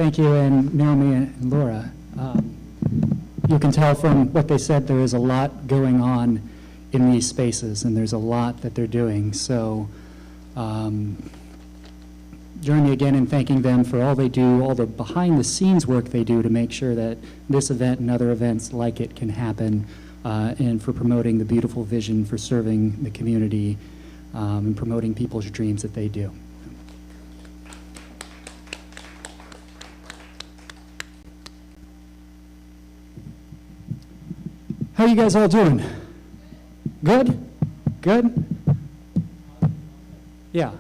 Thank you, and Naomi and Laura. You can tell from what they said there is a lot going on in these spaces, and there's a lot that they're doing. So join me again in thanking them for all they do, all the behind-the-scenes work they do to make sure that this event and other events like it can happen, and for promoting the beautiful vision for serving the community and promoting people's dreams that they do. How are you guys all doing? Good? Good? Yeah.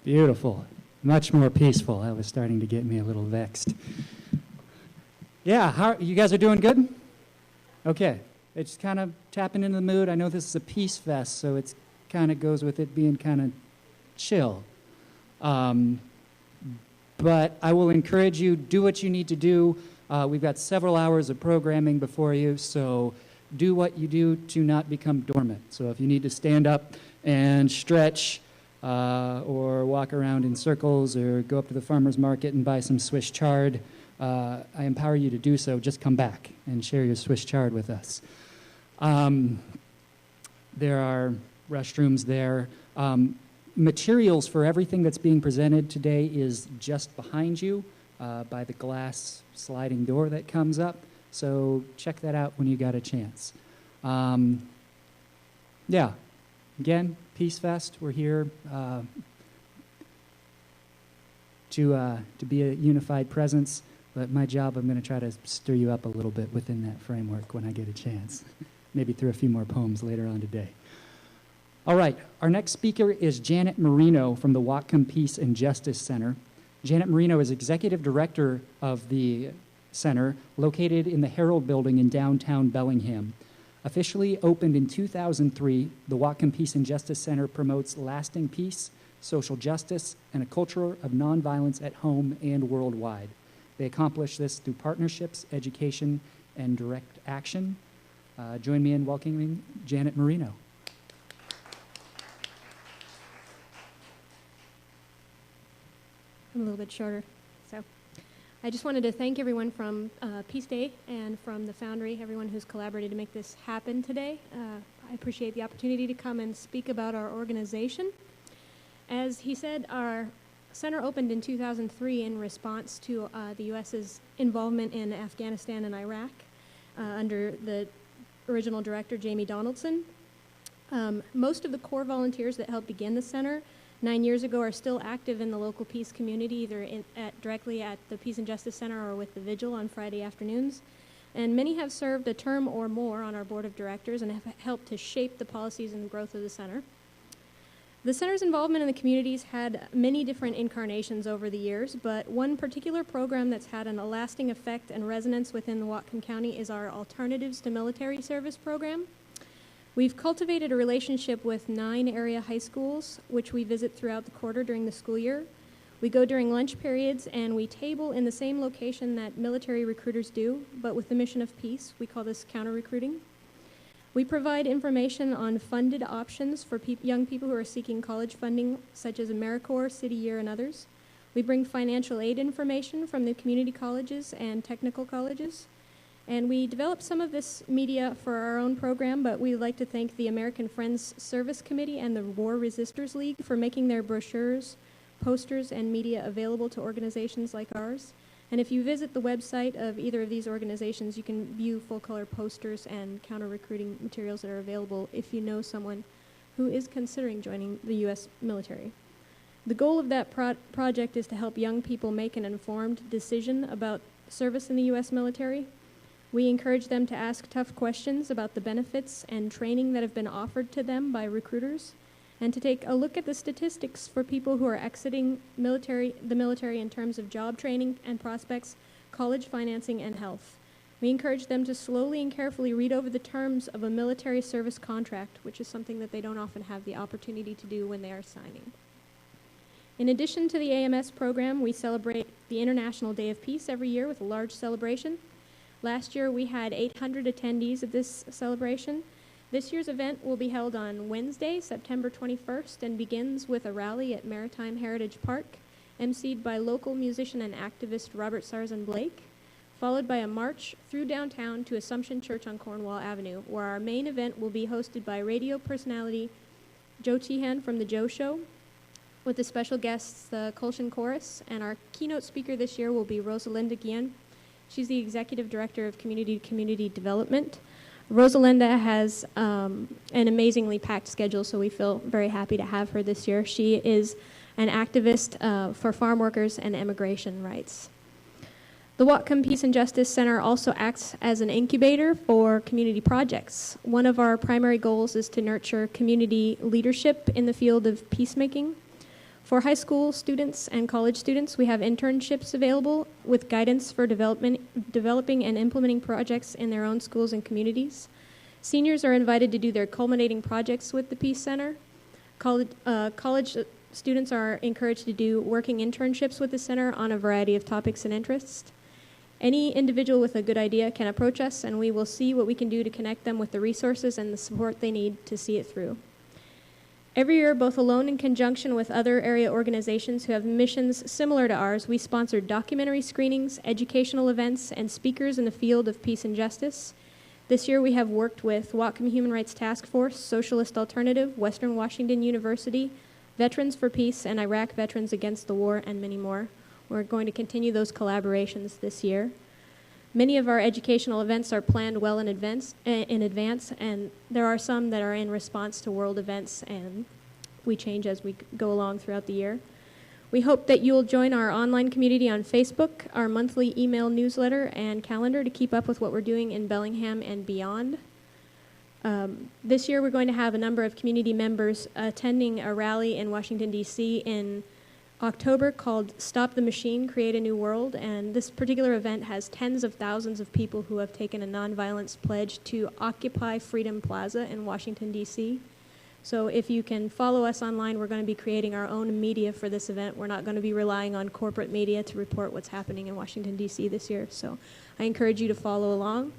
Beautiful. Much more peaceful. That was starting to get me a little vexed. Yeah, how, you guys are doing good? Okay. It's kind of tapping into the mood. I know this is a peace fest, so it kind of goes with it being kind of chill. But I will encourage you, do what you need to do. We've got several hours of programming before you, so do what you do to not become dormant. So if you need to stand up and stretch or walk around in circles or go up to the farmer's market and buy some Swiss chard, I empower you to do so. Just come back and share your Swiss chard with us. There are restrooms there. Materials for everything that's being presented today is just behind you by the glass sliding door that comes up. So check that out when you got a chance. Yeah, again, Peace Fest. We're here to be a unified presence. But my job, I'm going to try to stir you up a little bit within that framework when I get a chance. Maybe through a few more poems later on today. All right, our next speaker is Janet Marino from the Whatcom Peace and Justice Center. Janet Marino is Executive Director of the center, located in the Herald Building in downtown Bellingham. Officially opened in 2003, the Whatcom Peace and Justice Center promotes lasting peace, social justice, and a culture of nonviolence at home and worldwide. They accomplish this through partnerships, education, and direct action. Join me in welcoming Janet Marino. I'm a little bit shorter. So I just wanted to thank everyone from Peace Day and from the Foundry, everyone who's collaborated to make this happen today. I appreciate the opportunity to come and speak about our organization. As he said, our center opened in 2003 in response to the U.S.'s involvement in Afghanistan and Iraq under the original director, Jamie Donaldson. Most of the core volunteers that helped begin the center 9 years ago are still active in the local peace community, either directly at the Peace and Justice Center or with the Vigil on Friday afternoons. And many have served a term or more on our board of directors and have helped to shape the policies and growth of the center. The center's involvement in the communities had many different incarnations over the years, but one particular program that's had a lasting effect and resonance within the Whatcom County is our Alternatives to Military Service program. We've cultivated a relationship with 9 area high schools, which we visit throughout the quarter during the school year. We go during lunch periods, and we table in the same location that military recruiters do, but with the mission of peace. We call this counter-recruiting. We provide information on funded options for young people who are seeking college funding, such as AmeriCorps, City Year, and others. We bring financial aid information from the community colleges and technical colleges. And we developed some of this media for our own program, but we'd like to thank the American Friends Service Committee and the War Resisters League for making their brochures, posters, and media available to organizations like ours. And if you visit the website of either of these organizations, you can view full-color posters and counter-recruiting materials that are available if you know someone who is considering joining the U.S. military. The goal of that project is to help young people make an informed decision about service in the U.S. military. We encourage them to ask tough questions about the benefits and training that have been offered to them by recruiters, and to take a look at the statistics for people who are exiting the military in terms of job training and prospects, college financing, and health. We encourage them to slowly and carefully read over the terms of a military service contract, which is something that they don't often have the opportunity to do when they are signing. In addition to the AMS program, we celebrate the International Day of Peace every year with a large celebration. Last year, we had 800 attendees at this celebration. This year's event will be held on Wednesday, September 21st, and begins with a rally at Maritime Heritage Park, emceed by local musician and activist Robert Sarzan Blake, followed by a march through downtown to Assumption Church on Cornwall Avenue, where our main event will be hosted by radio personality Joe Tehan from The Joe Show, with the special guests, the Colshan Chorus, and our keynote speaker this year will be Rosalinda Guillen. She's the Executive Director of Community Development. Rosalinda has an amazingly packed schedule, so we feel very happy to have her this year. She is an activist for farm workers and immigration rights. The Whatcom Peace and Justice Center also acts as an incubator for community projects. One of our primary goals is to nurture community leadership in the field of peacemaking. For high school students and college students, we have internships available with guidance for developing and implementing projects in their own schools and communities. Seniors are invited to do their culminating projects with the Peace Center. College students are encouraged to do working internships with the center on a variety of topics and interests. Any individual with a good idea can approach us, and we will see what we can do to connect them with the resources and the support they need to see it through. Every year, both alone and in conjunction with other area organizations who have missions similar to ours, we sponsor documentary screenings, educational events, and speakers in the field of peace and justice. This year, we have worked with Whatcom Human Rights Task Force, Socialist Alternative, Western Washington University, Veterans for Peace, and Iraq Veterans Against the War, and many more. We're going to continue those collaborations this year. Many of our educational events are planned well in advance, and there are some that are in response to world events, and we change as we go along throughout the year. We hope that you'll join our online community on Facebook, our monthly email newsletter, and calendar to keep up with what we're doing in Bellingham and beyond. This year, we're going to have a number of community members attending a rally in Washington, D.C. in October called Stop the Machine, Create a New World, and this particular event has tens of thousands of people who have taken a nonviolence pledge to occupy Freedom Plaza in Washington, D.C. So if you can follow us online, we're going to be creating our own media for this event. We're not going to be relying on corporate media to report what's happening in Washington, D.C. this year, so I encourage you to follow along.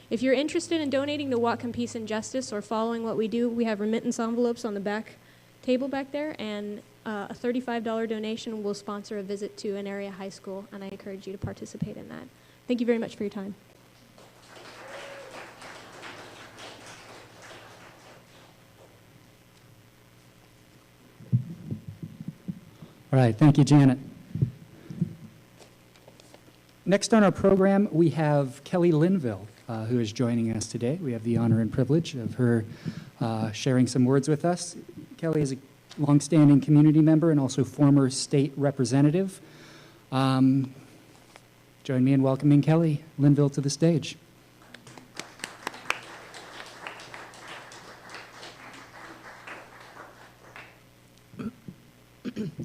If you're interested in donating to Whatcom Peace and Justice or following what we do, we have remittance envelopes on the back table back there, and a $35 donation will sponsor a visit to an area high school, and I encourage you to participate in that. Thank you very much for your time. All right, thank you, Janet. Next on our program, we have Kelly Linville, who is joining us today. We have the honor and privilege of her sharing some words with us. Kelly is a longstanding community member and also former state representative. Join me in welcoming Kelly Linville to the stage.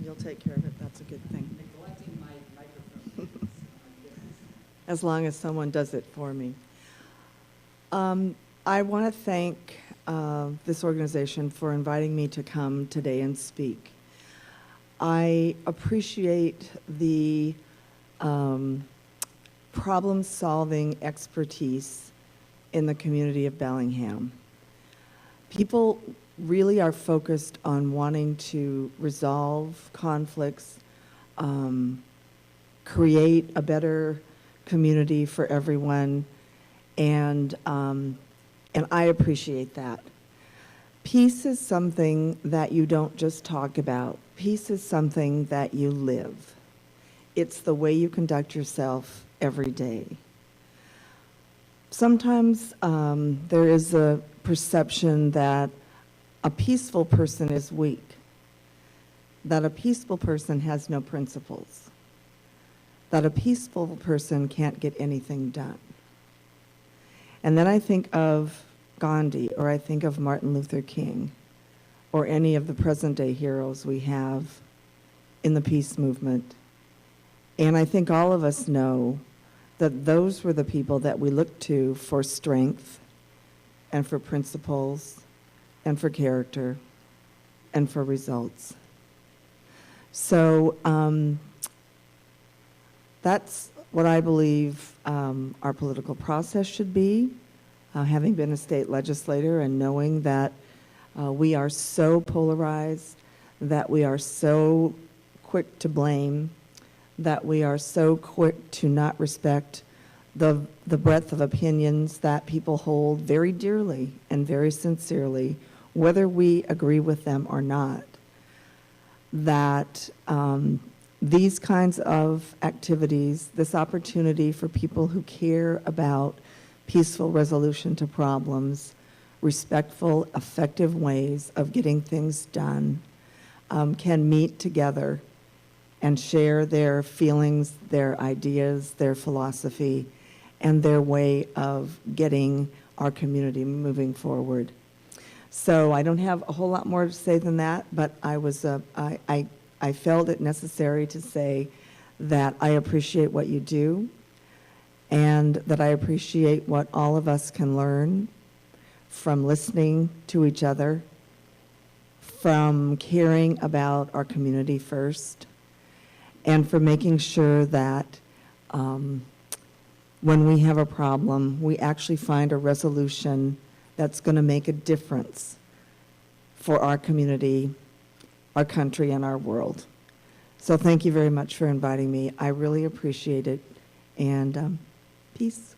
You'll take care of it. That's a good thing. As long as someone does it for me. I want to thank this organization for inviting me to come today and speak. I appreciate the problem-solving expertise in the community of Bellingham. People really are focused on wanting to resolve conflicts, create a better community for everyone, and I appreciate that. Peace is something that you don't just talk about. Peace is something that you live. It's the way you conduct yourself every day. Sometimes there is a perception that a peaceful person is weak, that a peaceful person has no principles, that a peaceful person can't get anything done. And then I think of Gandhi, or I think of Martin Luther King, or any of the present-day heroes we have in the peace movement. And I think all of us know that those were the people that we looked to for strength and for principles and for character and for results. So that's what I believe our political process should be. having been a state legislator and knowing that we are so polarized, that we are so quick to blame, that we are so quick to not respect the breadth of opinions that people hold very dearly and very sincerely, whether we agree with them or not, that these kinds of activities, this opportunity for people who care about peaceful resolution to problems, respectful, effective ways of getting things done, can meet together and share their feelings, their ideas, their philosophy, and their way of getting our community moving forward. So I don't have a whole lot more to say than that, but I felt it necessary to say that I appreciate what you do and that I appreciate what all of us can learn from listening to each other, from caring about our community first, and for making sure that when we have a problem, we actually find a resolution that's going to make a difference for our community, our country, and our world. So thank you very much for inviting me. I really appreciate it, and peace.